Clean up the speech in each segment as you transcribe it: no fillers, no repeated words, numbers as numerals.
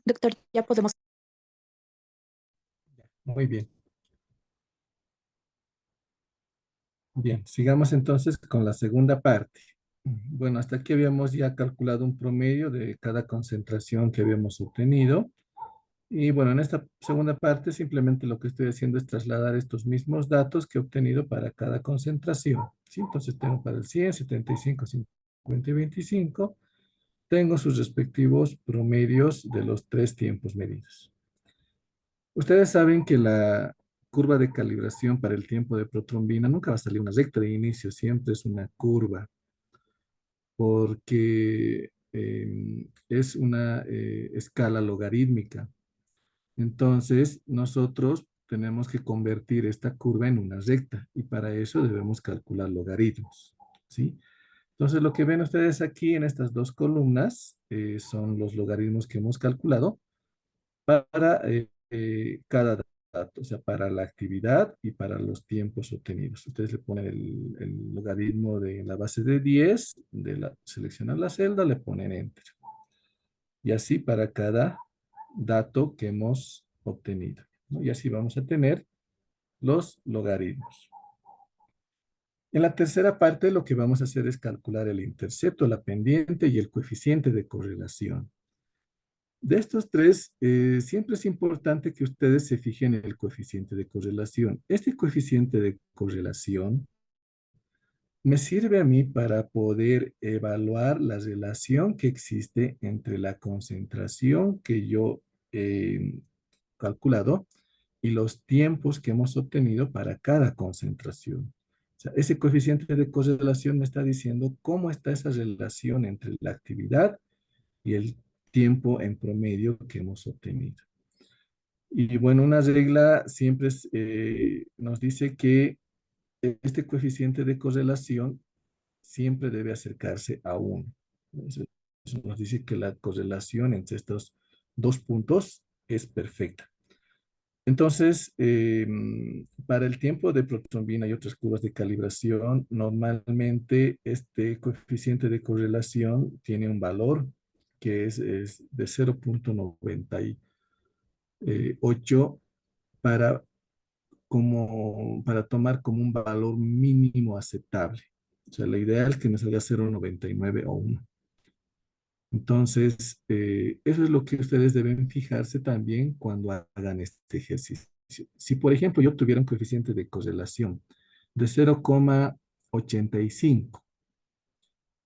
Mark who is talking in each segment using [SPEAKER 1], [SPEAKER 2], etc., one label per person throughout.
[SPEAKER 1] Doctor, ya podemos.
[SPEAKER 2] Muy bien. Bien, sigamos entonces con la segunda parte. Bueno, hasta aquí habíamos ya calculado un promedio de cada concentración que habíamos obtenido. Y bueno, en esta segunda parte simplemente lo que estoy haciendo es trasladar estos mismos datos que he obtenido para cada concentración. ¿Sí? Entonces tengo para el 100, 75, 50 y 25. Tengo sus respectivos promedios de los tres tiempos medidos. Ustedes saben que la curva de calibración para el tiempo de protrombina nunca va a salir una recta de inicio, siempre es una curva, porque es una escala logarítmica. Entonces, nosotros tenemos que convertir esta curva en una recta y para eso debemos calcular logaritmos, ¿sí? Entonces, lo que ven ustedes aquí en estas dos columnas son los logaritmos que hemos calculado para cada dato, o sea, para la actividad y para los tiempos obtenidos. Ustedes le ponen el logaritmo de la base de 10, seleccionan la celda, le ponen Enter. Y así para cada dato que hemos obtenido, ¿no? Y así vamos a tener los logaritmos. En la tercera parte lo que vamos a hacer es calcular el intercepto, la pendiente y el coeficiente de correlación. De estos tres, siempre es importante que ustedes se fijen en el coeficiente de correlación. Este coeficiente de correlación me sirve a mí para poder evaluar la relación que existe entre la concentración que yo he calculado y los tiempos que hemos obtenido para cada concentración. O sea, ese coeficiente de correlación me está diciendo cómo está esa relación entre la actividad y el tiempo en promedio que hemos obtenido. Y bueno, una regla siempre nos dice que este coeficiente de correlación siempre debe acercarse a 1. Eso nos dice que la correlación entre estos dos puntos es perfecta. Entonces, para el tiempo de protrombina y otras curvas de calibración, normalmente este coeficiente de correlación tiene un valor que es de 0,98 para, para tomar como un valor mínimo aceptable. O sea, la idea es que me salga 0,99 o 1. Entonces, eso es lo que ustedes deben fijarse también cuando hagan este ejercicio. Si, por ejemplo, yo tuviera un coeficiente de correlación de 0,85,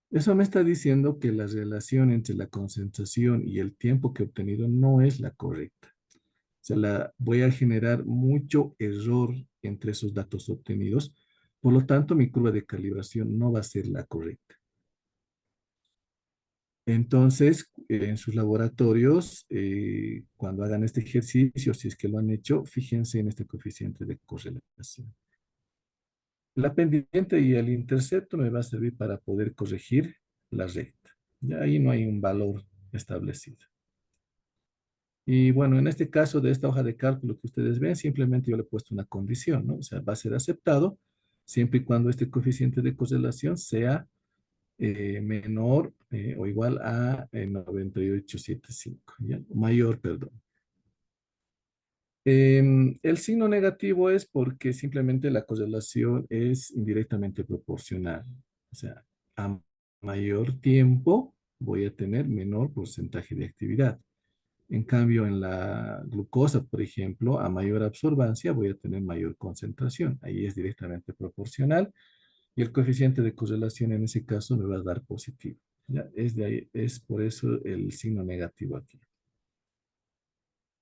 [SPEAKER 2] eso me está diciendo que la relación entre la concentración y el tiempo que he obtenido no es la correcta. O sea, voy a generar mucho error entre esos datos obtenidos. Por lo tanto, mi curva de calibración no va a ser la correcta. Entonces, en sus laboratorios, cuando hagan este ejercicio, si es que lo han hecho, fíjense en este coeficiente de correlación. La pendiente y el intercepto me va a servir para poder corregir la recta. Ya ahí no hay un valor establecido. Y bueno, en este caso de esta hoja de cálculo que ustedes ven, simplemente yo le he puesto una condición, ¿no? O sea, va a ser aceptado siempre y cuando este coeficiente de correlación sea menor o igual a 98,75, ¿ya? Mayor, perdón. El signo negativo es porque simplemente la correlación es indirectamente proporcional. O sea, a mayor tiempo voy a tener menor porcentaje de actividad. En cambio, en la glucosa, por ejemplo, a mayor absorbancia voy a tener mayor concentración. Ahí es directamente proporcional y el coeficiente de correlación en ese caso me va a dar positivo. ¿Ya? Es de ahí, es por eso el signo negativo aquí.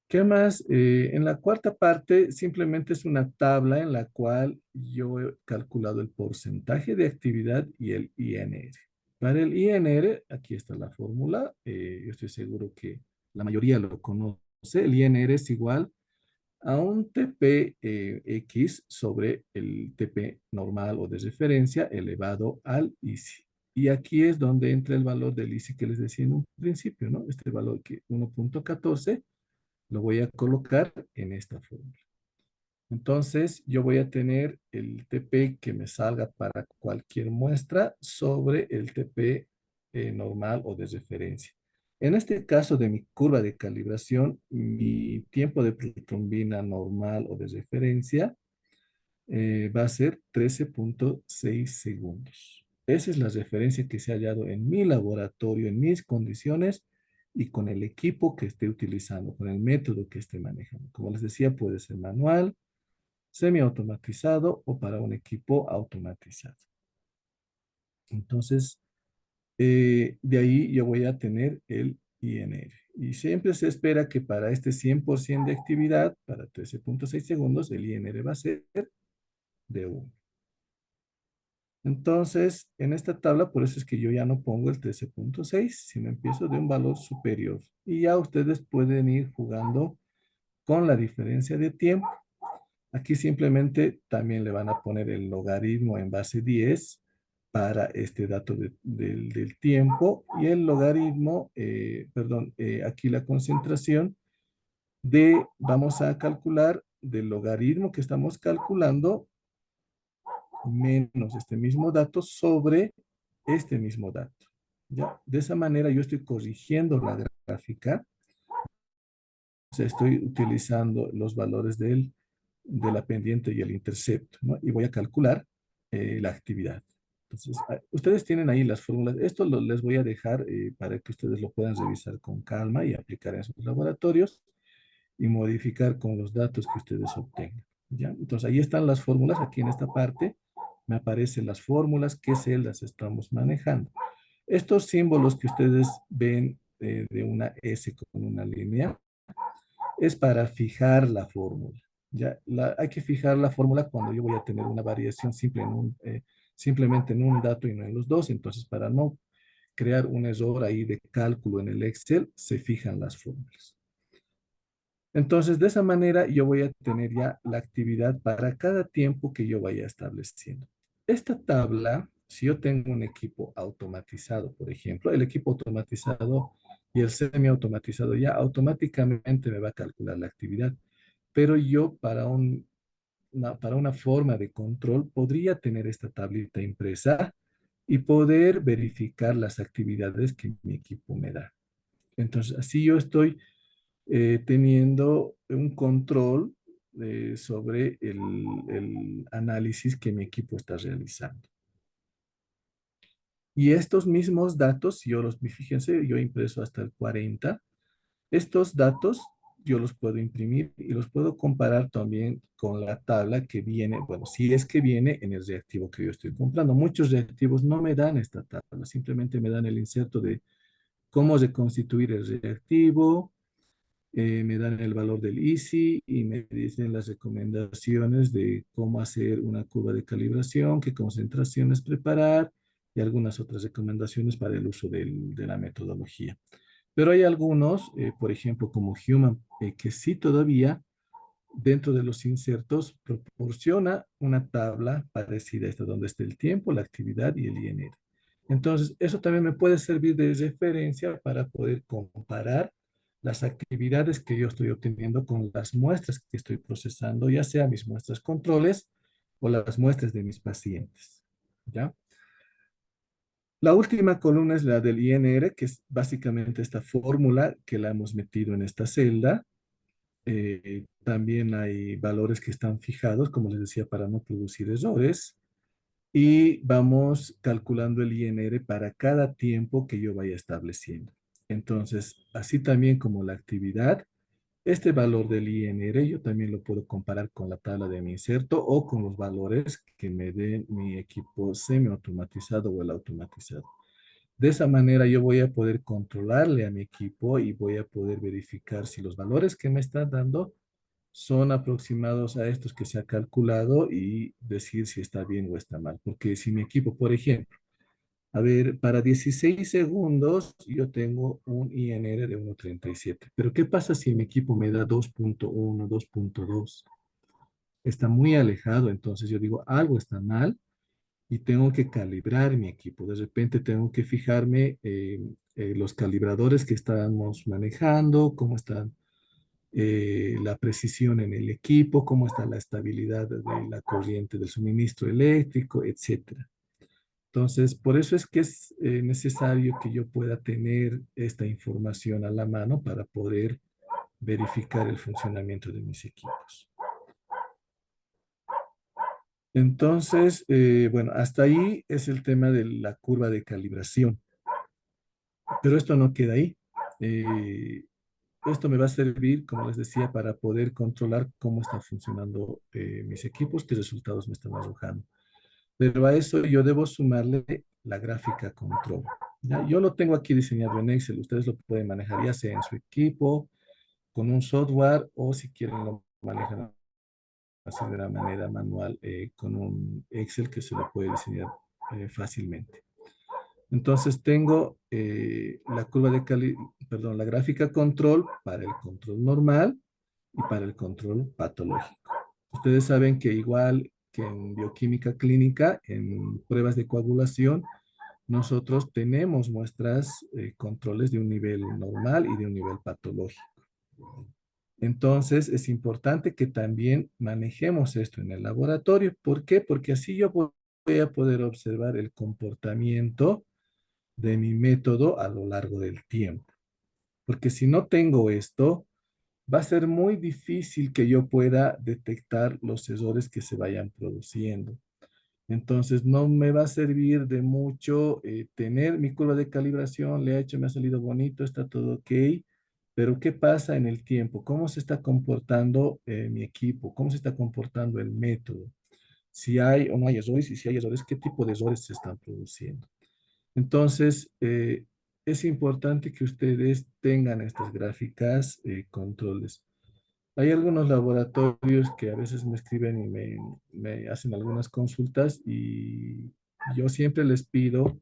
[SPEAKER 2] ¿Qué más? En la cuarta parte simplemente es una tabla en la cual yo he calculado el porcentaje de actividad y el INR. Para el INR, aquí está la fórmula. Yo estoy seguro que la mayoría lo conoce. El INR es igual a un TP X sobre el TP normal o de referencia elevado al ICI. Y aquí es donde entra el valor del ICI que les decía en un principio, ¿no? Este valor que 1,14 lo voy a colocar en esta fórmula. Entonces, yo voy a tener el TP que me salga para cualquier muestra sobre el TP normal o de referencia. En este caso de mi curva de calibración, mi tiempo de protrombina normal o de referencia va a ser 13,6 segundos. Esa es la referencia que se ha hallado en mi laboratorio, en mis condiciones y con el equipo que esté utilizando, con el método que esté manejando. Como les decía, puede ser manual, semiautomatizado o para un equipo automatizado. Entonces, de ahí yo voy a tener el INR. Y siempre se espera que para este 100% de actividad, para 13,6 segundos, el INR va a ser de 1. Entonces, en esta tabla, por eso es que yo ya no pongo el 13,6, sino empiezo de un valor superior. Y ya ustedes pueden ir jugando con la diferencia de tiempo. Aquí simplemente también le van a poner el logaritmo en base 10 para este dato del tiempo y el logaritmo, perdón, aquí la concentración vamos a calcular del logaritmo que estamos calculando menos este mismo dato sobre este mismo dato. ¿Ya? De esa manera yo estoy corrigiendo la gráfica, o sea, estoy utilizando los valores de la pendiente y el intercepto, ¿no? Y voy a calcular la actividad. Entonces, ustedes tienen ahí las fórmulas. Esto les voy a dejar para que ustedes lo puedan revisar con calma y aplicar en sus laboratorios y modificar con los datos que ustedes obtengan. ¿Ya? Entonces, ahí están las fórmulas. Aquí en esta parte me aparecen las fórmulas, qué celdas estamos manejando. Estos símbolos que ustedes ven de una S con una línea es para fijar la fórmula. ¿Ya? Hay que fijar la fórmula cuando yo voy a tener una variación simplemente en un dato y no en los dos. Entonces, para no crear un error ahí de cálculo en el Excel, se fijan las fórmulas. Entonces, de esa manera yo voy a tener ya la actividad para cada tiempo que yo vaya estableciendo. Esta tabla, si yo tengo un equipo automatizado, por ejemplo, el equipo automatizado y el semiautomatizado ya automáticamente me va a calcular la actividad, pero yo para una forma de control podría tener esta tablita impresa y poder verificar las actividades que mi equipo me da. Entonces, así yo estoy teniendo un control sobre el análisis que mi equipo está realizando. Y estos mismos datos, fíjense, yo he impreso hasta el 40, estos datos yo los puedo imprimir y los puedo comparar también con la tabla que viene, bueno, si es que viene en el reactivo que yo estoy comprando. Muchos reactivos no me dan esta tabla, simplemente me dan el inserto de cómo reconstituir el reactivo, me dan el valor del ISI y me dicen las recomendaciones de cómo hacer una curva de calibración, qué concentraciones preparar y algunas otras recomendaciones para el uso de la metodología. Pero hay algunos, por ejemplo, como Human, que sí todavía dentro de los insertos proporciona una tabla parecida a esta, donde está el tiempo, la actividad y el INR. Entonces, eso también me puede servir de referencia para poder comparar las actividades que yo estoy obteniendo con las muestras que estoy procesando, ya sea mis muestras controles o las muestras de mis pacientes. ¿Ya? La última columna es la del INR, que es básicamente esta fórmula que la hemos metido en esta celda. También hay valores que están fijados, como les decía, para no producir errores. Y vamos calculando el INR para cada tiempo que yo vaya estableciendo. Entonces, así también como la actividad, este valor del INR yo también lo puedo comparar con la tabla de mi inserto o con los valores que me dé mi equipo semiautomatizado o el automatizado. De esa manera yo voy a poder controlarle a mi equipo y voy a poder verificar si los valores que me están dando son aproximados a estos que se ha calculado y decir si está bien o está mal. Porque si mi equipo, por ejemplo, a ver, para 16 segundos yo tengo un INR de 1,37. Pero ¿qué pasa si mi equipo me da 2,1, 2,2? Está muy alejado, entonces yo digo, algo está mal y tengo que calibrar mi equipo. De repente tengo que fijarme los calibradores que estamos manejando, cómo están la precisión en el equipo, cómo está la estabilidad de la corriente del suministro eléctrico, etcétera. Entonces, por eso es que es necesario que yo pueda tener esta información a la mano para poder verificar el funcionamiento de mis equipos. Entonces, bueno, hasta ahí es el tema de la curva de calibración, pero esto no queda ahí. Eh, Esto me va a servir, como les decía, para poder controlar cómo están funcionando mis equipos, qué resultados me están arrojando. Pero a eso yo debo sumarle la gráfica control. ¿Ya? Yo lo tengo aquí diseñado en Excel. Ustedes lo pueden manejar ya sea en su equipo, con un software, o si quieren lo manejan así de una manera manual con un Excel que se lo puede diseñar fácilmente. Entonces tengo la curva de perdón, la gráfica control para el control normal y para el control patológico. Ustedes saben que igual que en bioquímica clínica, en pruebas de coagulación, nosotros tenemos muestras controles de un nivel normal y de un nivel patológico. Entonces, es importante que también manejemos esto en el laboratorio. ¿Por qué? Porque así yo voy a poder observar el comportamiento de mi método a lo largo del tiempo. Porque si no tengo esto, va a ser muy difícil que yo pueda detectar los errores que se vayan produciendo. Entonces, no me va a servir de mucho tener mi curva de calibración, le ha hecho, me ha salido bonito, está todo ok, pero ¿qué pasa en el tiempo? ¿Cómo se está comportando mi equipo? ¿Cómo se está comportando el método? Si hay o no hay errores, y si hay errores, ¿qué tipo de errores se están produciendo? Entonces, es importante que ustedes tengan estas gráficas controles. Hay algunos laboratorios que a veces me escriben y me hacen algunas consultas y yo siempre les pido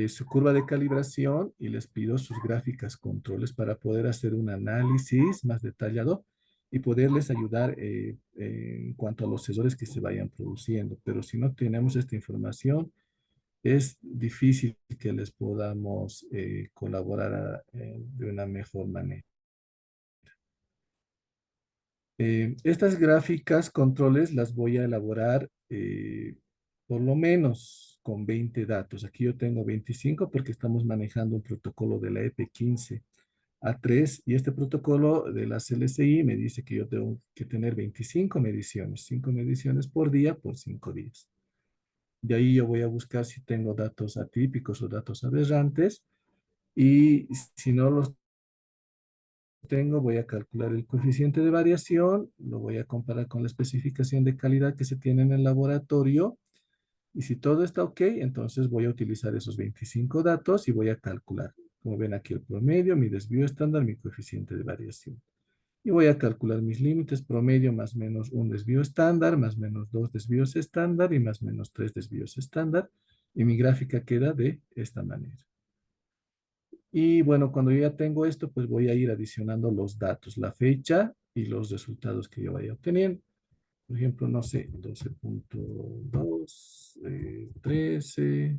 [SPEAKER 2] su curva de calibración y les pido sus gráficas controles para poder hacer un análisis más detallado y poderles ayudar en cuanto a los errores que se vayan produciendo. Pero si no tenemos esta información, es difícil que les podamos colaborar de una mejor manera. Estas gráficas, controles, las voy a elaborar por lo menos con 20 datos. Aquí yo tengo 25 porque estamos manejando un protocolo de la EP15 A3 y este protocolo de la CLCI me dice que yo tengo que tener 25 mediciones, 5 mediciones por día por 5 días. De ahí yo voy a buscar si tengo datos atípicos o datos aberrantes y si no los tengo, voy a calcular el coeficiente de variación, lo voy a comparar con la especificación de calidad que se tiene en el laboratorio y si todo está ok, entonces voy a utilizar esos 25 datos y voy a calcular. Como ven aquí el promedio, mi desvío estándar, mi coeficiente de variación. Y voy a calcular mis límites promedio más menos un desvío estándar, más menos dos desvíos estándar y más menos tres desvíos estándar. Y mi gráfica queda de esta manera. Y bueno, cuando yo ya tengo esto, pues voy a ir adicionando los datos, la fecha y los resultados que yo vaya obteniendo. Por ejemplo, no sé, 12.2, 13,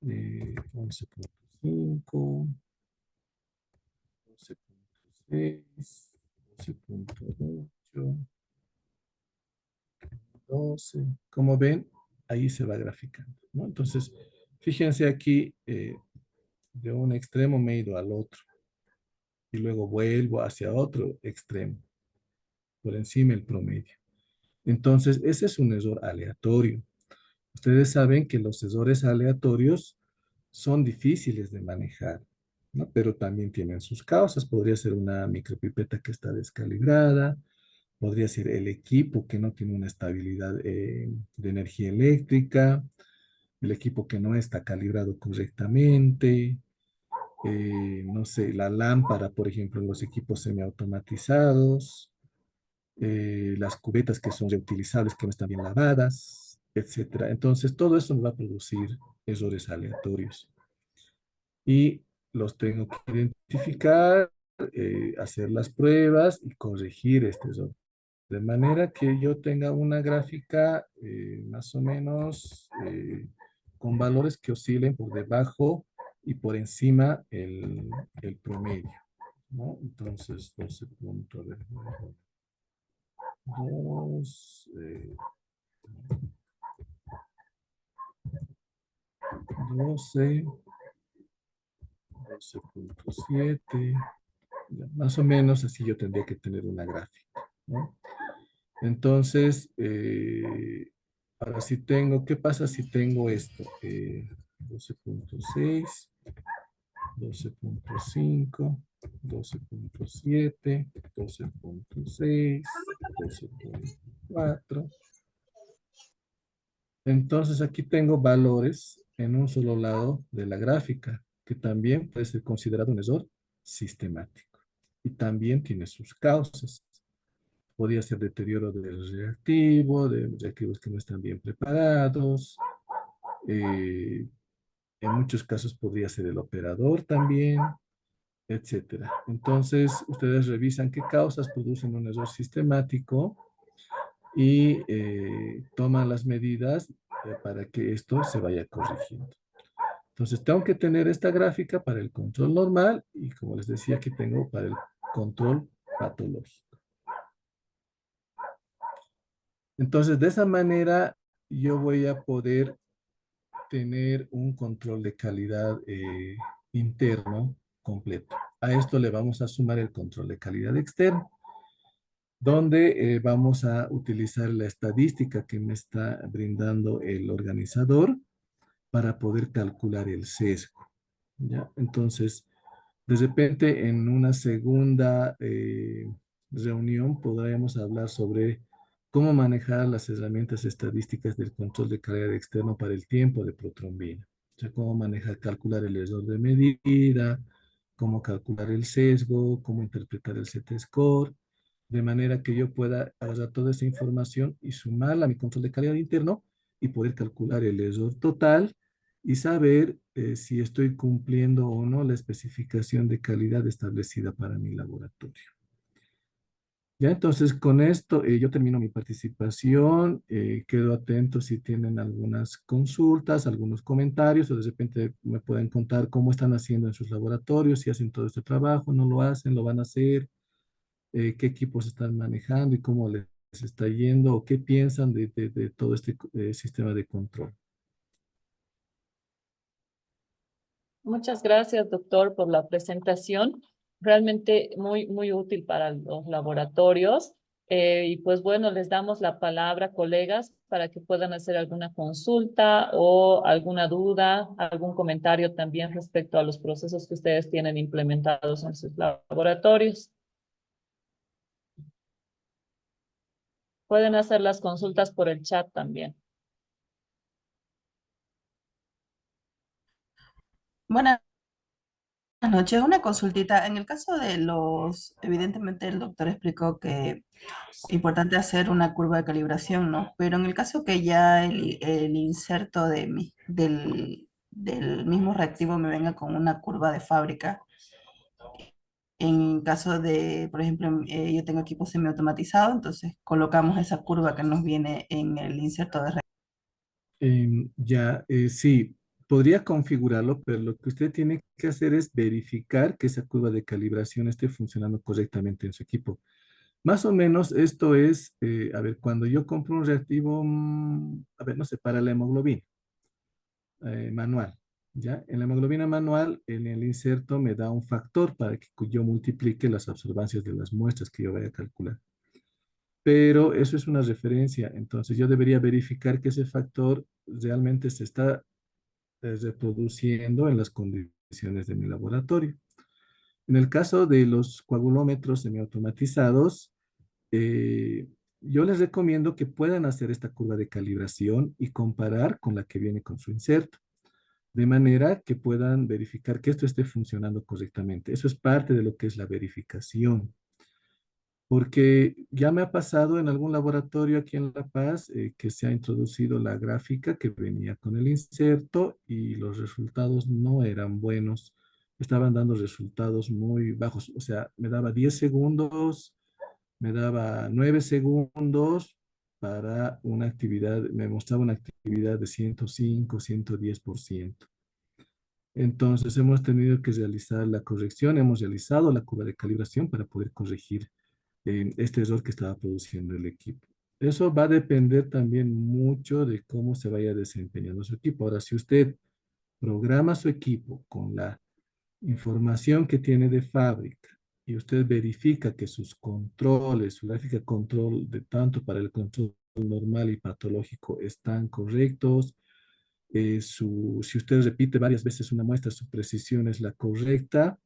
[SPEAKER 2] 11.5, 12.6, 12.8, 12. Como ven, ahí se va graficando, ¿no? Entonces, fíjense aquí, de un extremo me he ido al otro y luego vuelvo hacia otro extremo, por encima del promedio. Entonces, ese es un error aleatorio. Ustedes saben que los errores aleatorios son difíciles de manejar, ¿no? Pero también tienen sus causas. Podría ser una micropipeta que está descalibrada, podría ser el equipo que no tiene una estabilidad de energía eléctrica, el equipo que no está calibrado correctamente, no sé, la lámpara, por ejemplo, en los equipos semiautomatizados, las cubetas que son reutilizables, que no están bien lavadas, etcétera. Entonces, todo eso nos va a producir errores aleatorios y los tengo que identificar, hacer las pruebas y corregir este error. De manera que yo tenga una gráfica más o menos con valores que oscilen por debajo y por encima el promedio, ¿no? Entonces, 12 puntos, a ver, 2, 12, 12.7, más o menos así yo tendría que tener una gráfica, ¿no? Entonces, ahora si tengo, ¿qué pasa si tengo esto? 12.6, 12.5, 12.7, 12.6, 12.4. Entonces aquí tengo valores en un solo lado de la gráfica, que también puede ser considerado un error sistemático. Y también tiene sus causas. Podría ser deterioro del reactivo, de reactivos que no están bien preparados. eh, en muchos casos podría ser el operador también, etcétera. Entonces, ustedes revisan qué causas producen un error sistemático y toman las medidas para que esto se vaya corrigiendo. Entonces, tengo que tener esta gráfica para el control normal y, como les decía, aquí tengo para el control patológico. Entonces, de esa manera, yo voy a poder tener un control de calidad interno completo. A esto le vamos a sumar el control de calidad externo, donde vamos a utilizar la estadística que me está brindando el organizador para poder calcular el sesgo. ¿Ya? Entonces, de repente, en una segunda reunión podríamos hablar sobre cómo manejar las herramientas estadísticas del control de calidad externo para el tiempo de protrombina. O sea, cómo manejar, calcular el error de medida, cómo calcular el sesgo, cómo interpretar el Z-score, de manera que yo pueda agarrar toda esa información y sumarla a mi control de calidad interno y poder calcular el error total y saber si estoy cumpliendo o no la especificación de calidad establecida para mi laboratorio. Ya, entonces con esto yo termino mi participación, quedo atento si tienen algunas consultas, algunos comentarios o de repente me pueden contar cómo están haciendo en sus laboratorios, si hacen todo este trabajo, no lo hacen, lo van a hacer, qué equipos están manejando y cómo les está yendo o qué piensan de todo este sistema de control.
[SPEAKER 1] Muchas gracias, doctor, por la presentación. Realmente muy útil para los laboratorios. Y pues bueno, les damos la palabra, colegas, para que puedan hacer alguna consulta o alguna duda, algún comentario también respecto a los procesos que ustedes tienen implementados en sus laboratorios. Pueden hacer las consultas por el chat también.
[SPEAKER 3] Buenas noches, una consultita. En el caso de los, evidentemente el doctor explicó que es importante hacer una curva de calibración, ¿no? Pero en el caso que ya el inserto del mismo reactivo me venga con una curva de fábrica, en caso de, por ejemplo, yo tengo equipo semiautomatizado, entonces colocamos esa curva que nos viene en el inserto de reactivo.
[SPEAKER 2] Ya, sí, podría configurarlo, pero lo que usted tiene que hacer es verificar que esa curva de calibración esté funcionando correctamente en su equipo. Más o menos esto es, a ver, cuando yo compro un reactivo, a ver, no sé, para la hemoglobina manual, ¿ya? En la hemoglobina manual, en el inserto me da un factor para que yo multiplique las absorbancias de las muestras que yo vaya a calcular. Pero eso es una referencia, entonces yo debería verificar que ese factor realmente se está reproduciendo en las condiciones de mi laboratorio. En el caso de los coagulómetros semiautomatizados, eh, yo les recomiendo que puedan hacer esta curva de calibración y comparar con la que viene con su inserto, de manera que puedan verificar que esto esté funcionando correctamente. Eso es parte de lo que es la verificación. Porque ya me ha pasado en algún laboratorio aquí en La Paz que se ha introducido la gráfica que venía con el inserto y los resultados no eran buenos. Estaban dando resultados muy bajos. O sea, me daba 10 segundos, me daba 9 segundos para una actividad, me mostraba una actividad de 105, 110%. Entonces hemos tenido que realizar la corrección, hemos realizado la curva de calibración para poder corregir este error que estaba produciendo el equipo. Eso va a depender también mucho de cómo se vaya desempeñando su equipo. Ahora, si usted programa su equipo con la información que tiene de fábrica y usted verifica que sus controles, su gráfica de control de tanto para el control normal y patológico están correctos, si usted repite varias veces una muestra, su precisión es la correcta,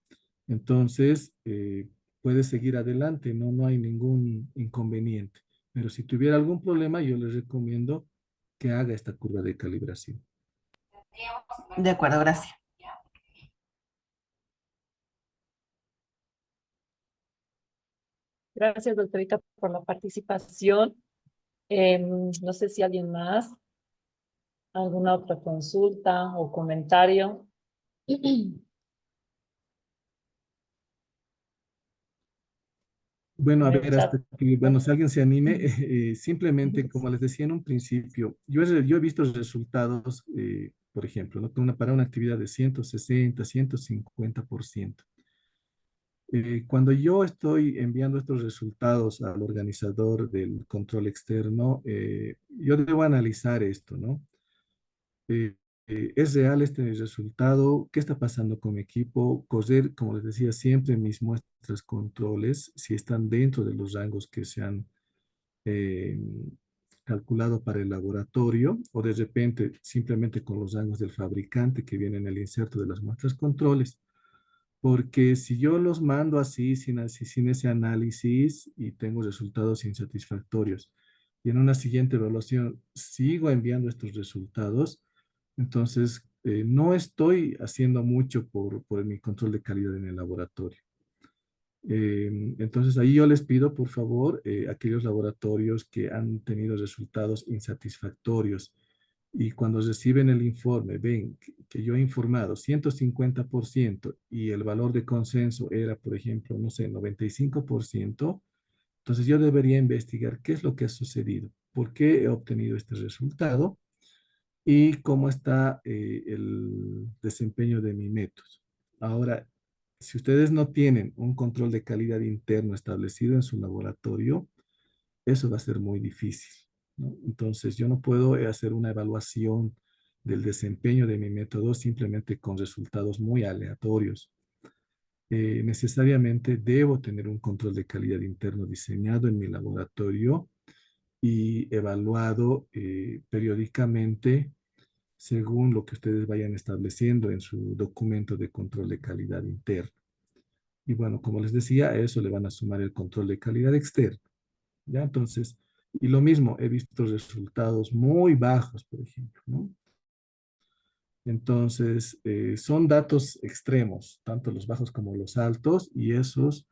[SPEAKER 2] entonces puede seguir adelante, no hay ningún inconveniente. Pero si tuviera algún problema, yo le recomiendo que haga esta curva de calibración.
[SPEAKER 3] De acuerdo, gracias.
[SPEAKER 1] Gracias, doctorita, por la participación. No sé si alguien más, alguna otra consulta o comentario.
[SPEAKER 2] Bueno, a
[SPEAKER 1] En el
[SPEAKER 2] ver,
[SPEAKER 1] chat.
[SPEAKER 2] hasta que, bueno, si alguien se anime, simplemente, como les decía en un principio, yo he visto resultados, por ejemplo, ¿no? Para una actividad de 160, 150%. Cuando yo estoy enviando estos resultados al organizador del control externo, yo debo analizar esto, ¿no? Eh, ¿Es real este resultado? ¿Qué está pasando con mi equipo? Correr, como les decía, siempre mis muestras controles, si están dentro de los rangos que se han eh, calculado para el laboratorio, o de repente simplemente con los rangos del fabricante que viene en el inserto de las muestras controles. Porque si yo los mando así, sin ese análisis y tengo resultados insatisfactorios, y en una siguiente evaluación sigo enviando estos resultados, entonces no estoy haciendo mucho por mi control de calidad en el laboratorio. Entonces ahí yo les pido, por favor, aquellos laboratorios que han tenido resultados insatisfactorios y cuando reciben el informe, ven que yo he informado 150% y el valor de consenso era, por ejemplo, no sé, 95%, entonces yo debería investigar qué es lo que ha sucedido, por qué he obtenido este resultado y cómo está el desempeño de mi método. Ahora, si ustedes no tienen un control de calidad interno establecido en su laboratorio, eso va a ser muy difícil, ¿no? Entonces, yo no puedo hacer una evaluación del desempeño de mi método simplemente con resultados muy aleatorios. Necesariamente debo tener un control de calidad interno diseñado en mi laboratorio y evaluado periódicamente según lo que ustedes vayan estableciendo en su documento de control de calidad interno. Y bueno, como les decía, a eso le van a sumar el control de calidad externo. ¿Ya? Entonces, y lo mismo, he visto resultados muy bajos, por ejemplo, ¿no? Entonces, son datos extremos, tanto los bajos como los altos, y esos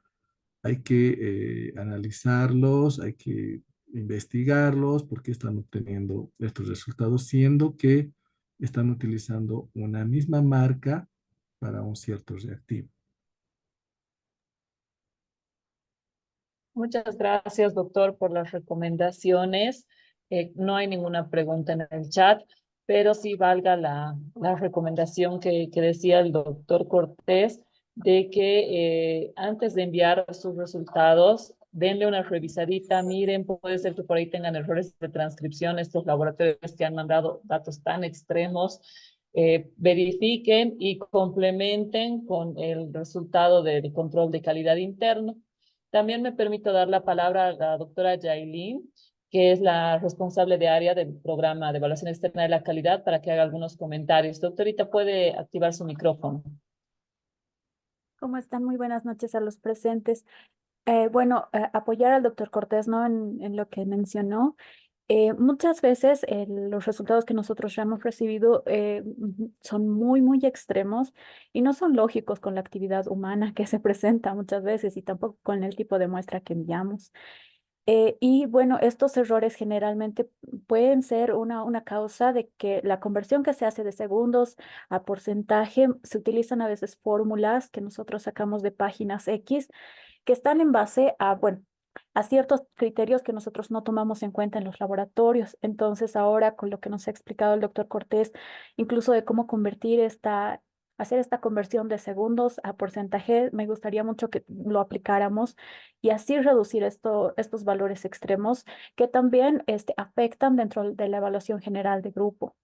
[SPEAKER 2] hay que analizarlos, hay que investigarlos, porque están obteniendo estos resultados, siendo que están utilizando una misma marca para un cierto reactivo.
[SPEAKER 1] Muchas gracias, doctor, por las recomendaciones. No hay ninguna pregunta en el chat, pero sí valga la recomendación que decía el doctor Cortés de que antes de enviar sus resultados, denle una revisadita, miren, puede ser que por ahí tengan errores de transcripción, estos laboratorios que han mandado datos tan extremos. Verifiquen y complementen con el resultado del control de calidad interno. También me permito dar la palabra a la doctora Yailin, que es la responsable de área del programa de evaluación externa de la calidad, para que haga algunos comentarios. Doctorita, puede activar su micrófono.
[SPEAKER 4] ¿Cómo están? Muy buenas noches a los presentes. Apoyar al doctor Cortés, ¿no? En lo que mencionó. Muchas veces los resultados que nosotros ya hemos recibido son muy extremos y no son lógicos con la actividad humana que se presenta muchas veces y tampoco con el tipo de muestra que enviamos. Y bueno, estos errores generalmente pueden ser una causa de que la conversión que se hace de segundos a porcentaje, se utilizan a veces fórmulas que nosotros sacamos de páginas X que están en base a, bueno, a ciertos criterios que nosotros no tomamos en cuenta en los laboratorios. Entonces, ahora con lo que nos ha explicado el doctor Cortés, incluso de cómo hacer esta conversión de segundos a porcentaje, me gustaría mucho que lo aplicáramos y así reducir estos valores extremos que también afectan dentro de la evaluación general de grupo.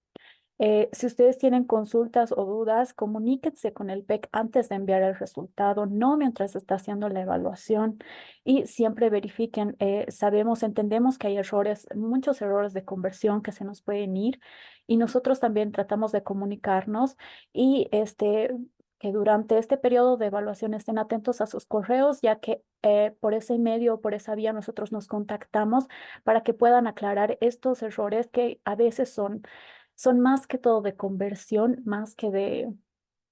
[SPEAKER 4] Si ustedes tienen consultas o dudas, comuníquense con el PEC antes de enviar el resultado, no mientras está haciendo la evaluación. Y siempre verifiquen, entendemos que hay errores, muchos errores de conversión que se nos pueden ir. Y nosotros también tratamos de comunicarnos y que durante este periodo de evaluación estén atentos a sus correos, ya que por ese medio o por esa vía nosotros nos contactamos para que puedan aclarar estos errores que a veces son más que todo de conversión, más que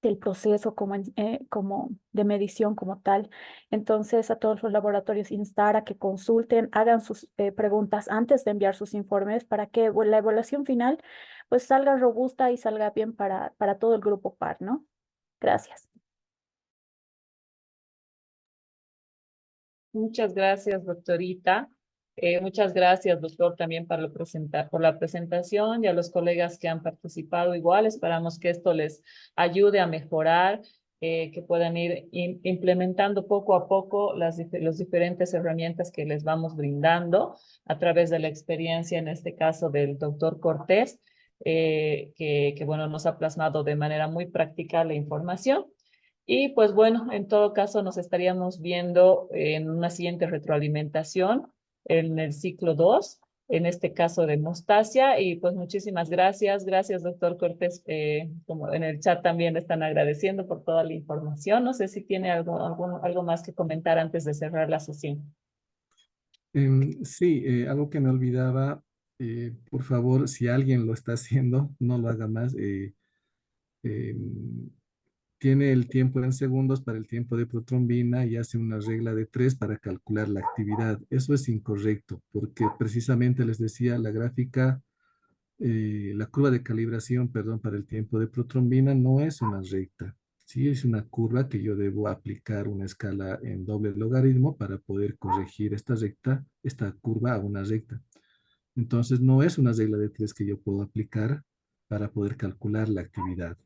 [SPEAKER 4] del proceso como de medición como tal. Entonces, a todos los laboratorios instar a que consulten, hagan sus preguntas antes de enviar sus informes para que la evaluación final pues salga robusta y salga bien para todo el grupo PAR, ¿no? Gracias.
[SPEAKER 1] Muchas gracias, doctorita. Muchas gracias, doctor, también por la presentación y a los colegas que han participado igual. Esperamos que esto les ayude a mejorar, que puedan ir implementando poco a poco las diferentes herramientas que les vamos brindando a través de la experiencia, en este caso del doctor Cortés, bueno, nos ha plasmado de manera muy práctica la información. Y pues bueno, en todo caso nos estaríamos viendo en una siguiente retroalimentación en el ciclo 2, en este caso de Mostasia. Y pues muchísimas gracias. Gracias, doctor Cortés. Como en el chat también le están agradeciendo por toda la información. No sé si tiene algo más que comentar antes de cerrar la sesión.
[SPEAKER 2] Sí, algo que me olvidaba, por favor, si alguien lo está haciendo, no lo haga más. Em, Tiene el tiempo en segundos para el tiempo de protrombina y hace una regla de 3 para calcular la actividad. Eso es incorrecto, porque precisamente les decía, la gráfica, la curva de calibración, perdón, para el tiempo de protrombina no es una recta. Sí, es una curva que yo debo aplicar una escala en doble logaritmo para poder corregir esta recta, esta curva a una recta. Entonces, no es una regla de 3 que yo puedo aplicar para poder calcular la actividad.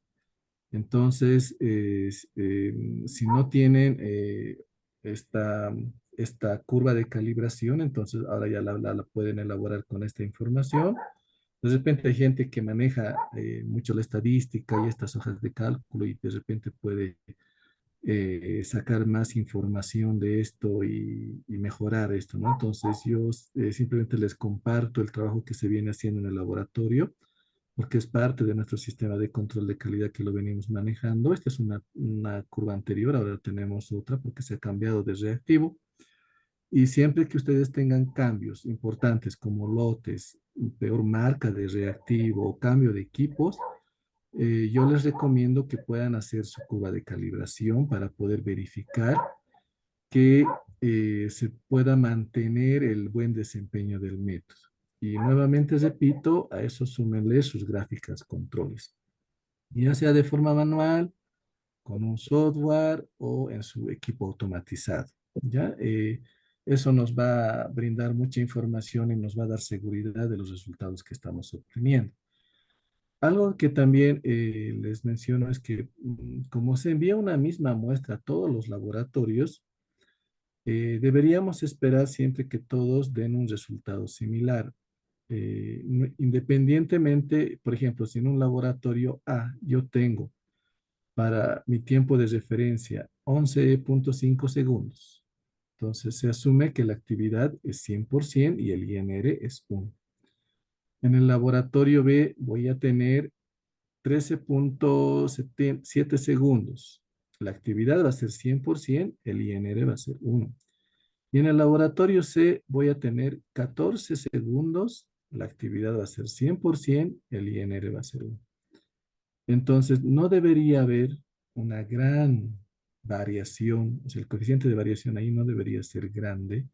[SPEAKER 2] Entonces, si no tienen esta curva de calibración, entonces ahora ya la pueden elaborar con esta información. De repente hay gente que maneja mucho la estadística y estas hojas de cálculo y de repente puede sacar más información de esto y mejorar esto, ¿no? Entonces yo simplemente les comparto el trabajo que se viene haciendo en el laboratorio porque es parte de nuestro sistema de control de calidad que lo venimos manejando. Esta es una curva anterior, ahora tenemos otra porque se ha cambiado de reactivo. Y siempre que ustedes tengan cambios importantes como lotes, peor marca de reactivo o cambio de equipos, yo les recomiendo que puedan hacer su curva de calibración para poder verificar que se pueda mantener el buen desempeño del método. Y nuevamente repito, a eso súmenle sus gráficas controles, ya sea de forma manual, con un software o en su equipo automatizado. ¿Ya? Eso nos va a brindar mucha información y nos va a dar seguridad de los resultados que estamos obteniendo. Algo que también les menciono es que como se envía una misma muestra a todos los laboratorios, deberíamos esperar siempre que todos den un resultado similar. Independientemente, por ejemplo, si en un laboratorio A yo tengo para mi tiempo de referencia 11.5 segundos, entonces se asume que la actividad es 100% y el INR es 1. En el laboratorio B voy a tener 13.7 segundos. La actividad va a ser 100%, el INR va a ser 1. Y en el laboratorio C voy a tener 14 segundos, la actividad va a ser 100%, el INR va a ser 1. Entonces, no debería haber una gran variación, o sea, el coeficiente de variación ahí no debería ser grande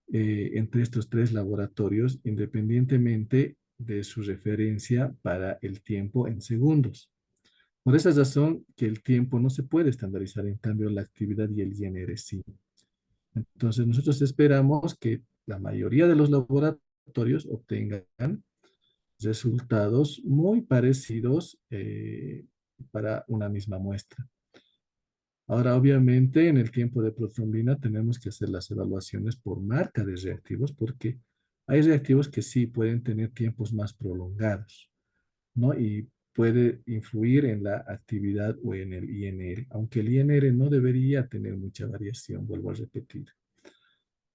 [SPEAKER 2] entre estos tres laboratorios, independientemente de su referencia para el tiempo en segundos. Por esa razón que el tiempo no se puede estandarizar, en cambio la actividad y el INR sí. Entonces, nosotros esperamos que la mayoría de los laboratorios obtengan resultados muy parecidos para una misma muestra. Ahora, obviamente, en el tiempo de protrombina tenemos que hacer las evaluaciones por marca de reactivos porque hay reactivos que sí pueden tener tiempos más prolongados. ¿no? Y puede influir en la actividad o en el INR, aunque el INR no debería tener mucha variación, vuelvo a repetir.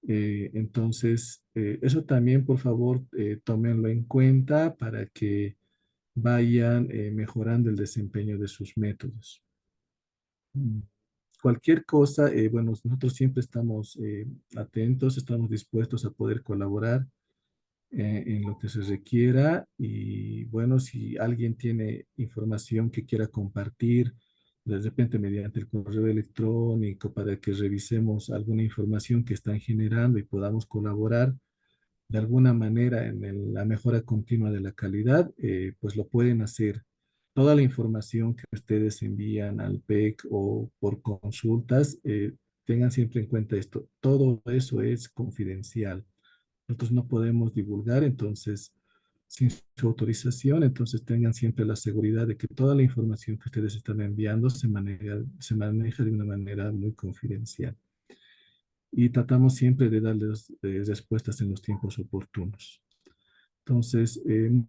[SPEAKER 2] Entonces, eso también, por favor, tómenlo en cuenta para que vayan mejorando el desempeño de sus métodos. Mm. Cualquier cosa, bueno, nosotros siempre estamos atentos, estamos dispuestos a poder colaborar en lo que se requiera y bueno, si alguien tiene información que quiera compartir, de repente mediante el correo electrónico para que revisemos alguna información que están generando y podamos colaborar de alguna manera en la mejora continua de la calidad, pues lo pueden hacer. Toda la información que ustedes envían al PEC o por consultas, tengan siempre en cuenta esto. Todo eso es confidencial. Nosotros no podemos divulgar, entonces, sin su autorización, entonces tengan siempre la seguridad de que toda la información que ustedes están enviando se maneja de una manera muy confidencial. Y tratamos siempre de darles respuestas en los tiempos oportunos. Entonces,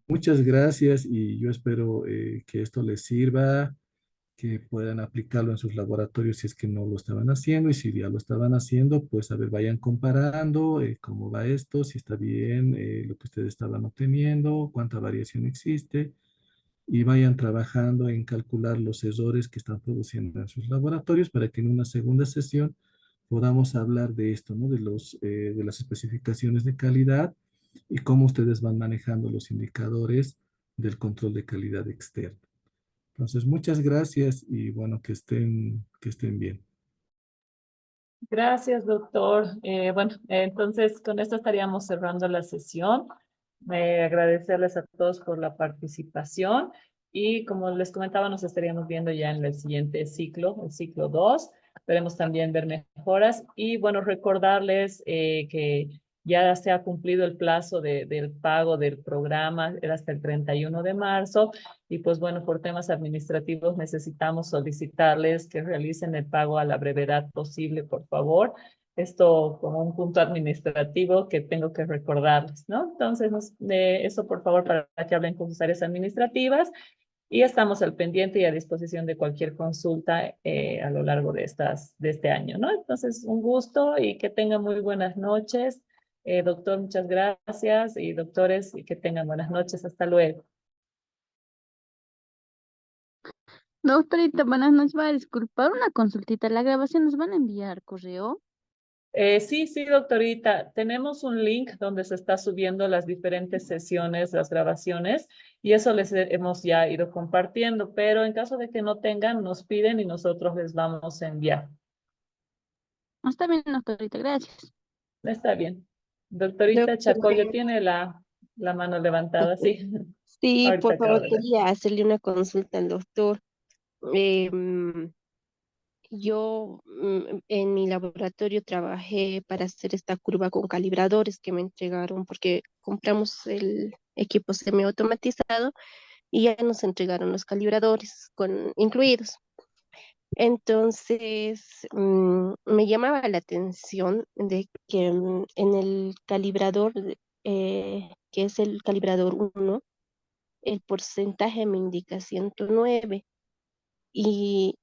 [SPEAKER 2] muchas gracias y yo espero que esto les sirva, que puedan aplicarlo en sus laboratorios si es que no lo estaban haciendo y si ya lo estaban haciendo, pues a ver, vayan comparando cómo va esto, si está bien lo que ustedes estaban obteniendo, cuánta variación existe y vayan trabajando en calcular los errores que están produciendo en sus laboratorios para que en una segunda sesión podamos hablar de esto, ¿no? De las especificaciones de calidad y cómo ustedes van manejando los indicadores del control de calidad externo. Entonces, muchas gracias y bueno, que estén bien.
[SPEAKER 1] Gracias, doctor. Bueno, entonces con esto estaríamos cerrando la sesión. Agradecerles a todos por la participación y como les comentaba, nos estaríamos viendo ya en el siguiente ciclo, el ciclo 2. Esperemos también ver mejoras y bueno, recordarles que ya se ha cumplido el plazo del pago del programa, era hasta el 31 de marzo. Y pues bueno, por temas administrativos necesitamos solicitarles que realicen el pago a la brevedad posible, por favor. Esto como un punto administrativo que tengo que recordarles, ¿no? Entonces, eso por favor para que hablen con sus áreas administrativas y estamos al pendiente y a disposición de cualquier consulta a lo largo de este año, ¿no? Entonces, un gusto y que tengan muy buenas noches. Doctor, muchas gracias y doctores, y que tengan buenas noches. Hasta luego.
[SPEAKER 5] Doctorita, buenas noches. Va a disculpar una consultita. La grabación nos van a enviar correo.
[SPEAKER 1] Sí, sí, doctorita. Tenemos un link donde se está subiendo las diferentes sesiones, las grabaciones, y eso les hemos ya ido compartiendo, pero en caso de que no tengan, nos piden y nosotros les vamos a enviar.
[SPEAKER 5] Está bien, doctorita, gracias.
[SPEAKER 1] Está bien. Doctorita
[SPEAKER 6] Doctora,
[SPEAKER 1] Chacollo tiene la mano levantada, sí.
[SPEAKER 6] sí,
[SPEAKER 1] Ahorita
[SPEAKER 6] por
[SPEAKER 1] acabo
[SPEAKER 6] favor,
[SPEAKER 1] de ver.
[SPEAKER 6] quería hacerle una consulta al doctor. Em, yo en mi laboratorio trabajé para hacer esta curva con calibradores que me entregaron porque compramos el equipo semiautomatizado y ya nos entregaron los calibradores incluidos. Entonces, me llamaba la atención de que en el calibrador, que es el calibrador 1, el porcentaje me indica 109 y,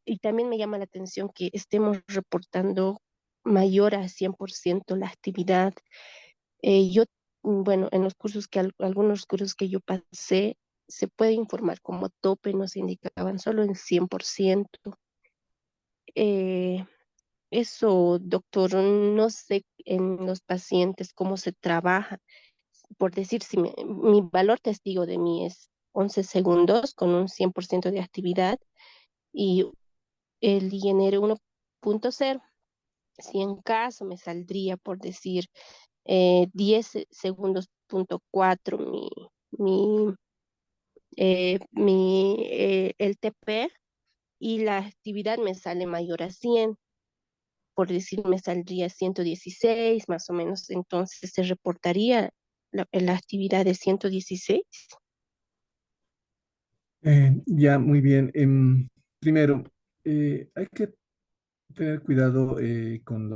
[SPEAKER 6] y también me llama la atención que estemos reportando mayor a 100% la actividad. Yo, bueno, en los cursos algunos cursos que yo pasé, se puede informar como tope, nos indicaban solo en 100%. Eh, Eso, doctor, no sé en los pacientes cómo se trabaja. Por decir, si mi valor testigo de mí es 11 segundos con un 100% de actividad y el INR 1.0, si en caso me saldría, por decir, 10 segundos punto 4 el TP y la actividad me sale mayor a 100, por decir, me saldría 116 más o menos, entonces se reportaría la actividad de 116.
[SPEAKER 2] Ya, muy bien. Primero, hay que tener cuidado con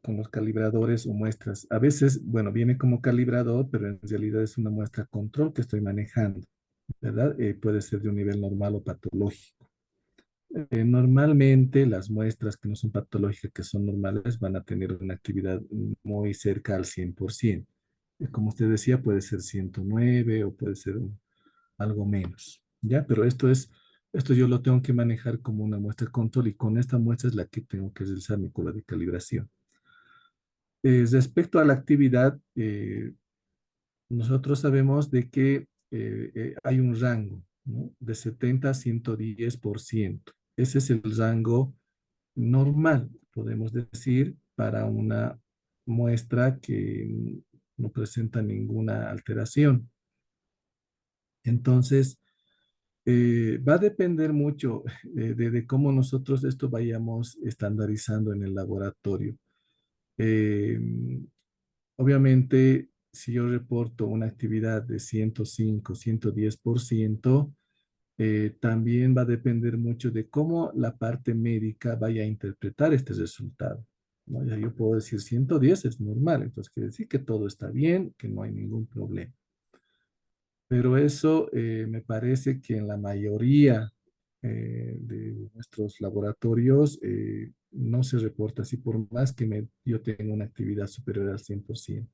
[SPEAKER 2] con los calibradores o muestras. A veces, bueno, viene como calibrador, pero en realidad es una muestra control que estoy manejando, ¿verdad? Puede ser de un nivel normal o patológico. Normalmente las muestras que no son patológicas, que son normales, van a tener una actividad muy cerca al 100%. Como usted decía, puede ser 109 o puede ser algo menos, ¿ya? Pero esto yo lo tengo que manejar como una muestra control y con esta muestra es la que tengo que realizar mi curva de calibración. Respecto a la actividad, nosotros sabemos de que hay un rango, ¿no? De 70 a 110%. Ese es el rango normal, podemos decir, para una muestra que no presenta ninguna alteración. Entonces, va a depender mucho de cómo nosotros esto vayamos estandarizando en el laboratorio. Eh, Obviamente, si yo reporto una actividad de 105, 110%, también va a depender mucho de cómo la parte médica vaya a interpretar este resultado, ¿no? Ya yo puedo decir 110 es normal, entonces quiere decir que todo está bien, que no hay ningún problema. Pero eso me parece que en la mayoría de nuestros laboratorios no se reporta así por más que yo tenga una actividad superior al 100%.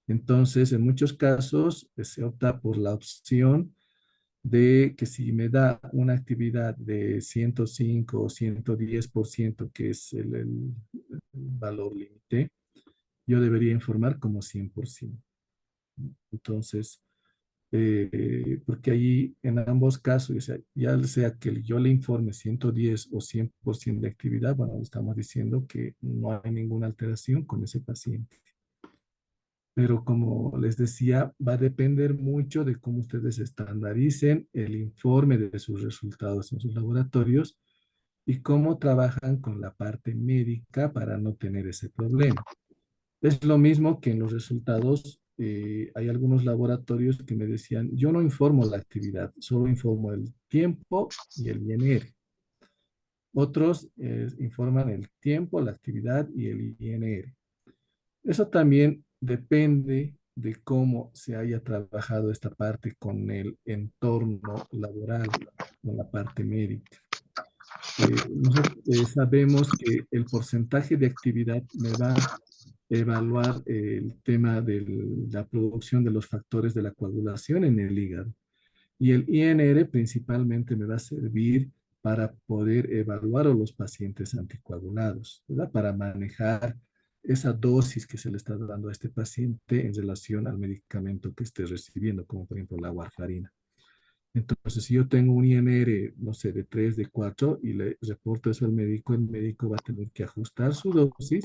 [SPEAKER 2] Entonces, en muchos casos se opta por la opción de que si me da una actividad de 105 o 110%, que es el valor límite, yo debería informar como 100%. Entonces, porque ahí en ambos casos, ya sea que yo le informe 110 o 100% de actividad, bueno, estamos diciendo que no hay ninguna alteración con ese paciente. Pero como les decía, va a depender mucho de cómo ustedes estandaricen el informe de sus resultados en sus laboratorios y cómo trabajan con la parte médica para no tener ese problema. Es lo mismo que en los resultados, hay algunos laboratorios que me decían, yo no informo la actividad, solo informo el tiempo y el INR. Otros informan el tiempo, la actividad y el INR. Eso también depende de cómo se haya trabajado esta parte con el entorno laboral, con la parte médica. Nosotros sabemos que el porcentaje de actividad me va a evaluar el tema de la producción de los factores de la coagulación en el hígado. Y el INR principalmente me va a servir para poder evaluar a los pacientes anticoagulados, ¿verdad? Para manejar esa dosis que se le está dando a este paciente en relación al medicamento que esté recibiendo, como por ejemplo la warfarina. Entonces, si yo tengo un INR, no sé, de 3, de 4 y le reporto eso al médico, el médico va a tener que ajustar su dosis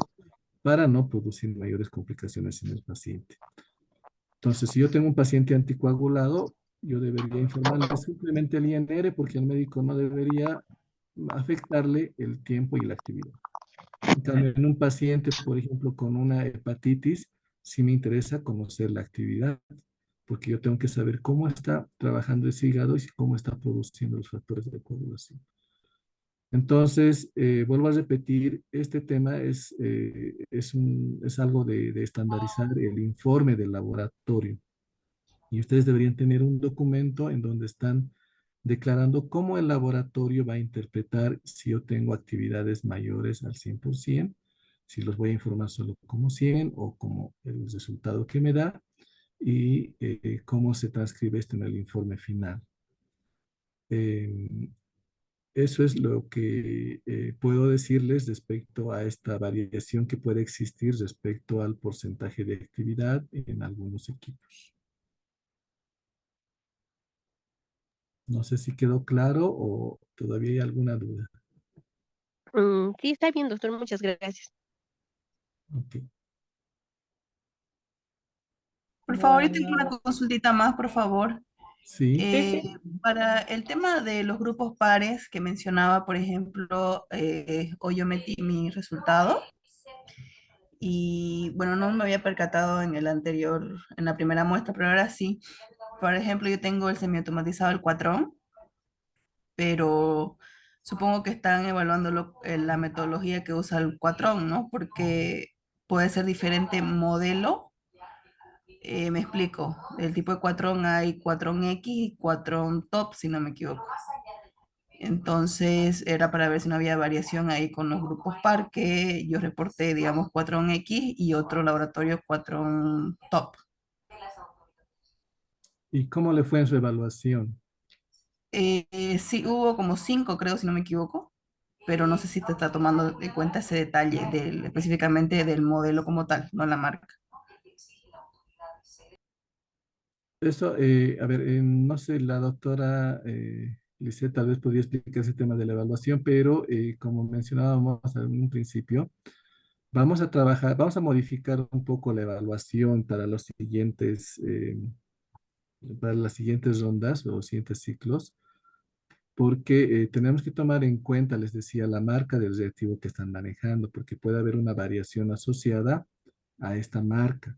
[SPEAKER 2] para no producir mayores complicaciones en el paciente. Entonces, si yo tengo un paciente anticoagulado, yo debería informarle simplemente el INR porque el médico no debería afectarle el tiempo y la actividad. En cambio, en un paciente, por ejemplo, con una hepatitis, sí me interesa conocer la actividad, porque yo tengo que saber cómo está trabajando ese hígado y cómo está produciendo los factores de coagulación. Entonces, vuelvo a repetir, este tema es algo de estandarizar el informe del laboratorio. Y ustedes deberían tener un documento en donde están declarando cómo el laboratorio va a interpretar si yo tengo actividades mayores al 100%, si los voy a informar solo como 100 o como el resultado que me da y cómo se transcribe esto en el informe final. Eh, Eso es lo que puedo decirles respecto a esta variación que puede existir respecto al porcentaje de actividad en algunos equipos. No sé si quedó claro o todavía hay alguna duda.
[SPEAKER 6] Sí, está bien, doctor, muchas gracias.
[SPEAKER 2] Ok.
[SPEAKER 3] Por favor, yo tengo
[SPEAKER 1] Bueno,
[SPEAKER 3] una consultita más, por favor.
[SPEAKER 2] Sí,
[SPEAKER 1] sí, sí.
[SPEAKER 3] Para el tema de los grupos pares que mencionaba, por ejemplo, hoy yo metí mi resultado y bueno, no me había percatado en el anterior, en la primera muestra, pero ahora sí. Por ejemplo, yo tengo el semiautomatizado, el Cuatrón, pero supongo que están evaluando la metodología que usa el Cuatrón, ¿no? Porque puede ser diferente modelo. Me explico, el tipo de cuatrón hay cuatrón X y cuatrón top, si no me equivoco. Entonces era para ver si no había variación ahí con los grupos par, que yo reporté, digamos, cuatrón X y otro laboratorio cuatrón top.
[SPEAKER 2] ¿Y cómo le fue en su evaluación?
[SPEAKER 3] Sí, hubo como 5, creo, si no me equivoco, pero no sé si te está tomando en cuenta ese detalle específicamente del modelo como tal, no la marca.
[SPEAKER 2] Eso, a ver, no sé, la doctora Lisset tal vez podría explicar ese tema de la evaluación, pero como mencionábamos en un principio, vamos a trabajar, vamos a modificar un poco la evaluación para las siguientes rondas o siguientes ciclos, porque tenemos que tomar en cuenta, les decía, la marca del reactivo que están manejando, porque puede haber una variación asociada a esta marca.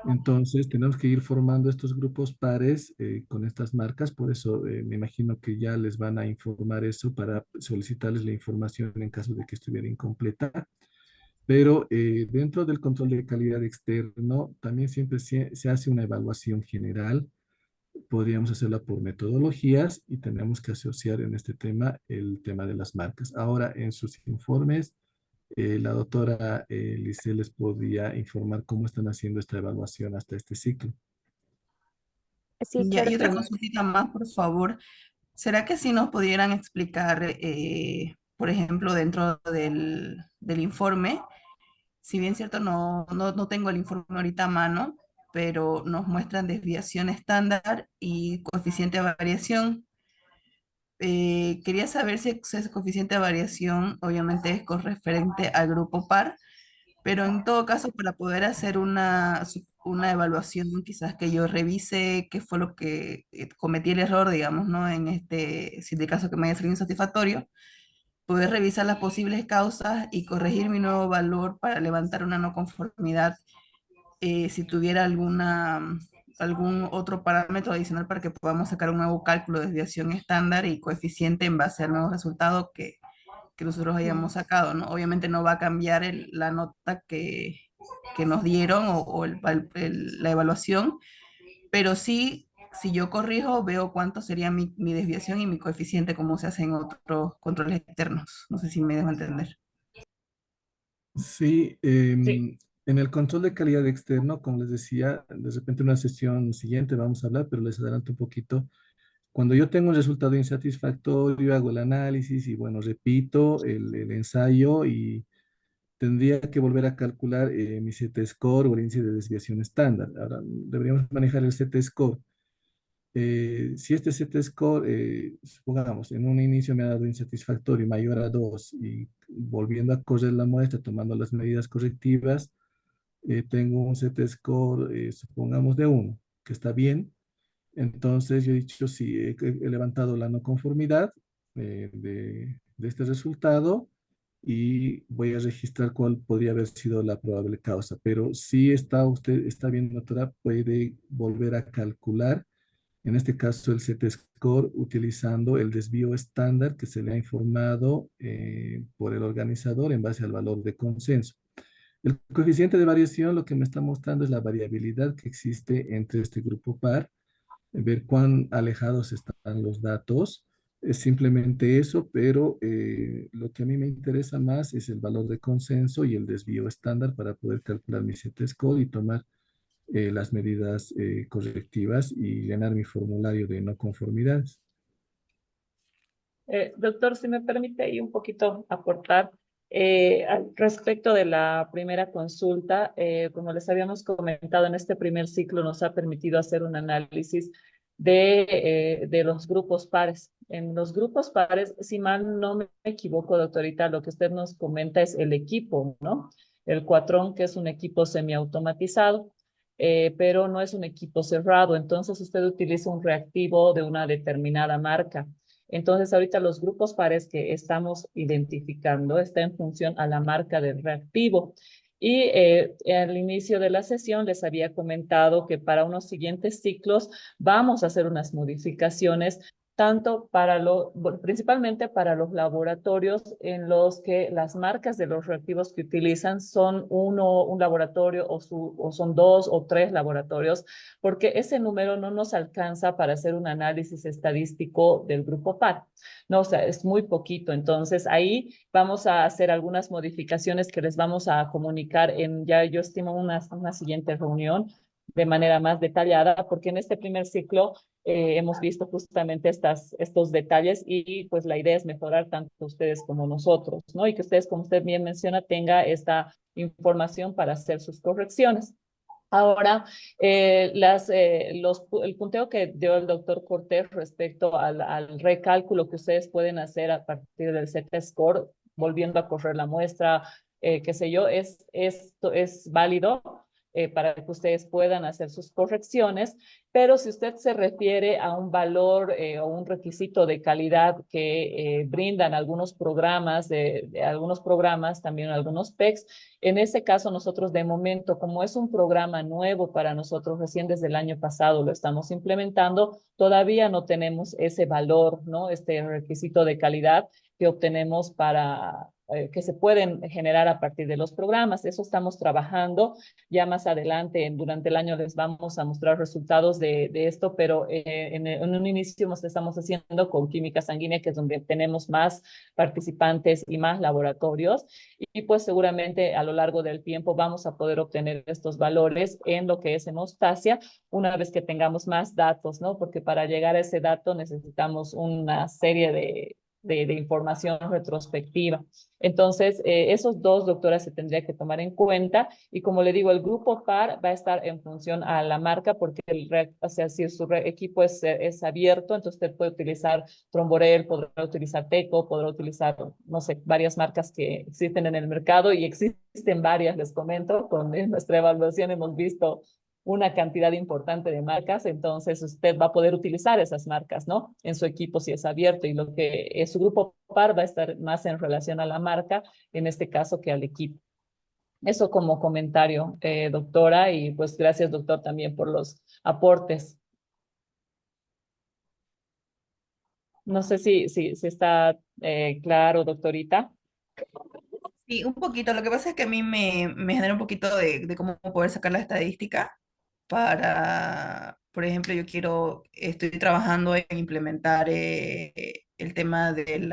[SPEAKER 2] Entonces, tenemos que ir formando estos grupos pares con estas marcas, por eso me imagino que ya les van a informar eso para solicitarles la información en caso de que estuviera incompleta. Pero dentro del control de calidad externo, también siempre se hace una evaluación general. Podríamos hacerla por metodologías y tenemos que asociar en este tema el tema de las marcas. Ahora, en sus informes, la doctora Lisset les podría informar cómo están haciendo esta evaluación hasta este ciclo.
[SPEAKER 4] Sí,
[SPEAKER 3] Ya,
[SPEAKER 4] claro
[SPEAKER 3] y
[SPEAKER 4] que
[SPEAKER 3] otra
[SPEAKER 4] sí.
[SPEAKER 3] consultita más, por favor. ¿Será que si nos pudieran explicar, por ejemplo, dentro del informe, si bien cierto, no tengo el informe ahorita a mano, pero nos muestran desviación estándar y coeficiente de variación? Quería saber si ese coeficiente de variación obviamente es correspondiente al grupo par, pero en todo caso para poder hacer una evaluación, quizás que yo revise qué fue lo que cometí el error, digamos, ¿no? En si de caso que me haya salido insatisfactorio, poder revisar las posibles causas y corregir mi nuevo valor para levantar una no conformidad, si tuviera algún otro parámetro adicional para que podamos sacar un nuevo cálculo de desviación estándar y coeficiente en base al nuevo resultado que nosotros hayamos sacado, ¿no? Obviamente no va a cambiar la nota que nos dieron o la evaluación, pero sí, si yo corrijo, veo cuánto sería mi desviación y mi coeficiente, como se hace en otros controles externos. No sé si me dejo entender.
[SPEAKER 2] Sí,
[SPEAKER 1] Sí.
[SPEAKER 2] en el control de calidad externo, como les decía, de repente en una sesión siguiente vamos a hablar, pero les adelanto un poquito. Cuando yo tengo un resultado insatisfactorio, hago el análisis y bueno, repito el ensayo y tendría que volver a calcular mi Z-score o el índice de desviación estándar. Ahora, deberíamos manejar el Z-score. Si este Z-score, supongamos, en un inicio me ha dado insatisfactorio mayor a 2 y volviendo a correr la muestra, tomando las medidas correctivas, tengo un Z-score, supongamos, de 1, que está bien. Entonces yo he dicho, sí, he levantado la no conformidad de este resultado y voy a registrar cuál podría haber sido la probable causa. Pero si está bien, doctora, puede volver a calcular, en este caso el Z-score, utilizando el desvío estándar que se le ha informado por el organizador en base al valor de consenso. El coeficiente de variación lo que me está mostrando es la variabilidad que existe entre este grupo par, ver cuán alejados están los datos. Es simplemente eso, pero lo que a mí me interesa más es el valor de consenso y el desvío estándar para poder calcular mi Z-score y tomar las medidas correctivas y llenar mi formulario de no conformidades.
[SPEAKER 1] Doctor, si me permite ahí un poquito aportar al respecto de la primera consulta, como les habíamos comentado, en este primer ciclo nos ha permitido hacer un análisis de los grupos pares. En los grupos pares, si mal no me equivoco, doctorita, lo que usted nos comenta es el equipo, ¿no? El cuatrón, que es un equipo semiautomatizado, pero no es un equipo cerrado. Entonces, usted utiliza un reactivo de una determinada marca. Entonces, ahorita los grupos pares que estamos identificando está en función a la marca del reactivo. Y al inicio de la sesión les había comentado que para unos siguientes ciclos vamos a hacer unas modificaciones tanto para principalmente para los laboratorios en los que las marcas de los reactivos que utilizan son un laboratorio o son 2 o 3 laboratorios, porque ese número no nos alcanza para hacer un análisis estadístico del grupo PAR. No, o sea, es muy poquito. Entonces, ahí vamos a hacer algunas modificaciones que les vamos a comunicar ya yo estimo una siguiente reunión de manera más detallada, porque en este primer ciclo hemos visto justamente estos detalles y pues la idea es mejorar tanto ustedes como nosotros, ¿no? Y que ustedes, como usted bien menciona, tenga esta información para hacer sus correcciones. Ahora, el punteo que dio el doctor Cortés respecto al recálculo que ustedes pueden hacer a partir del Z-score, volviendo a correr la muestra, qué sé yo, esto es válido para que ustedes puedan hacer sus correcciones, pero si usted se refiere a un valor o un requisito de calidad que brindan algunos programas, algunos programas, también algunos PECs, en ese caso nosotros de momento, como es un programa nuevo para nosotros, recién desde el año pasado lo estamos implementando, todavía no tenemos ese valor, ¿no? Este requisito de calidad que obtenemos que se pueden generar a partir de los programas. Eso estamos trabajando. Ya más adelante, durante el año, les vamos a mostrar resultados de esto, pero en un inicio nos estamos haciendo con química sanguínea, que es donde tenemos más participantes y más laboratorios. Y pues seguramente a lo largo del tiempo vamos a poder obtener estos valores en lo que es hemostasia una vez que tengamos más datos, ¿no? Porque para llegar a ese dato necesitamos una serie de información retrospectiva. Entonces, esos 2, doctora, se tendría que tomar en cuenta. Y como le digo, el grupo PAR va a estar en función a la marca, porque o sea, si su equipo es abierto, entonces usted puede utilizar Tromborel, podrá utilizar Teco, podrá utilizar, no sé, varias marcas que existen en el mercado, y existen varias, les comento. Con nuestra evaluación hemos visto una cantidad importante de marcas, entonces usted va a poder utilizar esas marcas, ¿no? En su equipo si es abierto, y lo que es su grupo PAR va a estar más en relación a la marca, en este caso, que al equipo. Eso como comentario, doctora, y pues gracias, doctor, también por los aportes. No sé si está claro, doctorita.
[SPEAKER 3] Sí, un poquito. Lo que pasa es que a mí me genera un poquito de cómo poder sacar la estadística para, por ejemplo, estoy trabajando en implementar el tema de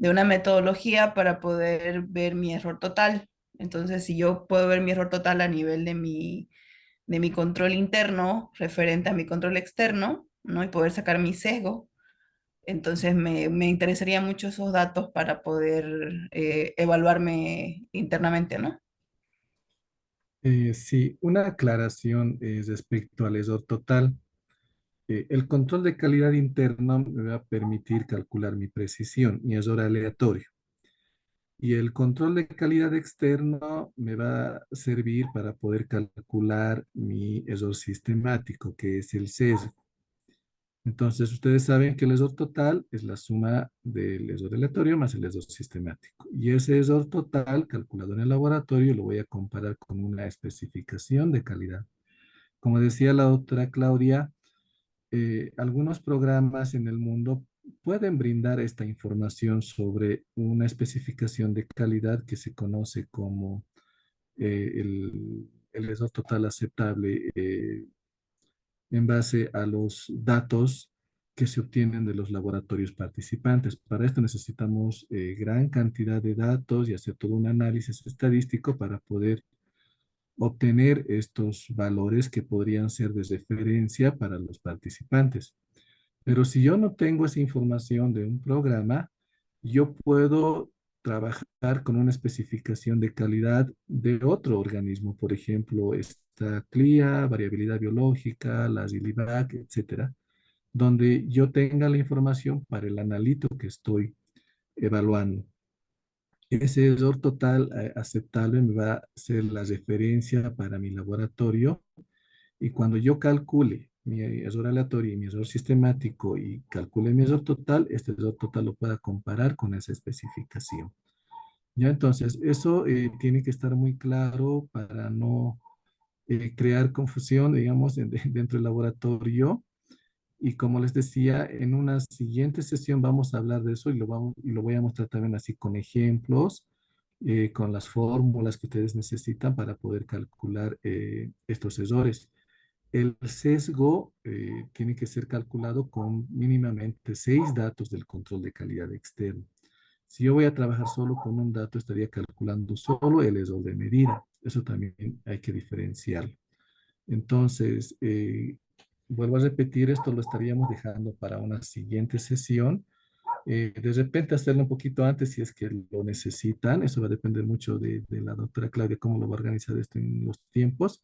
[SPEAKER 3] una metodología para poder ver mi error total. Entonces, si yo puedo ver mi error total a nivel de mi control interno referente a mi control externo, ¿no? Y poder sacar mi sesgo. Entonces me interesaría mucho esos datos para poder evaluarme internamente, ¿no?
[SPEAKER 2] Sí, una aclaración respecto al error total. El control de calidad interno me va a permitir calcular mi precisión, mi error aleatorio. Y el control de calidad externo me va a servir para poder calcular mi error sistemático, que es el sesgo. Entonces, ustedes saben que el error total es la suma del error aleatorio más el error sistemático. Y ese error total, calculado en el laboratorio, lo voy a comparar con una especificación de calidad. Como decía la doctora Claudia, algunos programas en el mundo pueden brindar esta información sobre una especificación de calidad que se conoce como el error total aceptable en base a los datos que se obtienen de los laboratorios participantes. Para esto necesitamos gran cantidad de datos y hacer todo un análisis estadístico para poder obtener estos valores que podrían ser de referencia para los participantes. Pero si yo no tengo esa información de un programa, yo puedo trabajar con una especificación de calidad de otro organismo, por ejemplo, esta CLIA, variabilidad biológica, la Silivac, etcétera, donde yo tenga la información para el analito que estoy evaluando. Ese error total aceptable me va a ser la referencia para mi laboratorio, y cuando yo calcule mi error aleatorio y mi error sistemático y calcule mi error total, este error total lo pueda comparar con esa especificación. Ya, entonces, eso tiene que estar muy claro para no crear confusión, digamos, dentro del laboratorio, Y como les decía, en una siguiente sesión vamos a hablar de eso y lo voy a mostrar también así con ejemplos, con las fórmulas que ustedes necesitan para poder calcular estos errores. El sesgo tiene que ser calculado con mínimamente 6 datos del control de calidad externo. Si yo voy a trabajar solo con un dato, estaría calculando solo el error de medida. Eso también hay que diferenciarlo. Entonces, vuelvo a repetir, esto lo estaríamos dejando para una siguiente sesión. De repente hacerlo un poquito antes si es que lo necesitan. Eso va a depender mucho de la doctora Claudia, cómo lo va a organizar esto en los tiempos.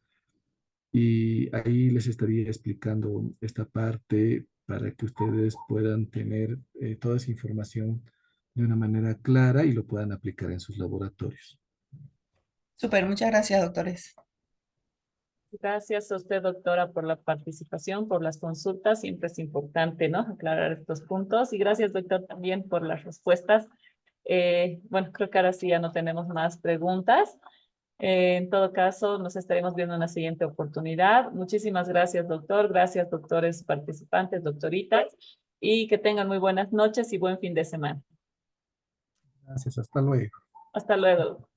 [SPEAKER 2] Y ahí les estaría explicando esta parte para que ustedes puedan tener toda esa información de una manera clara y lo puedan aplicar en sus laboratorios.
[SPEAKER 3] Súper, muchas gracias, doctores.
[SPEAKER 1] Gracias a usted, doctora, por la participación, por las consultas. Siempre es importante, ¿no? Aclarar estos puntos. Y gracias, doctor, también por las respuestas. Bueno, creo que ahora sí ya no tenemos más preguntas. En todo caso, nos estaremos viendo en una siguiente oportunidad. Muchísimas gracias, doctor. Gracias, doctores participantes, doctoritas. Y que tengan muy buenas noches y buen fin de semana.
[SPEAKER 2] Gracias, hasta luego.
[SPEAKER 1] Hasta luego.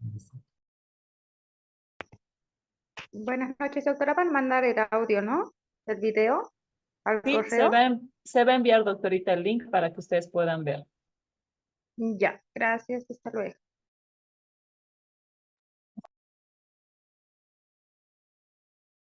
[SPEAKER 7] Buenas noches, doctora. Van a mandar el audio, ¿no? El video al
[SPEAKER 1] Sí,
[SPEAKER 7] correo.
[SPEAKER 1] se va a enviar, doctorita, el link para que ustedes puedan ver.
[SPEAKER 7] Ya, gracias. Hasta luego.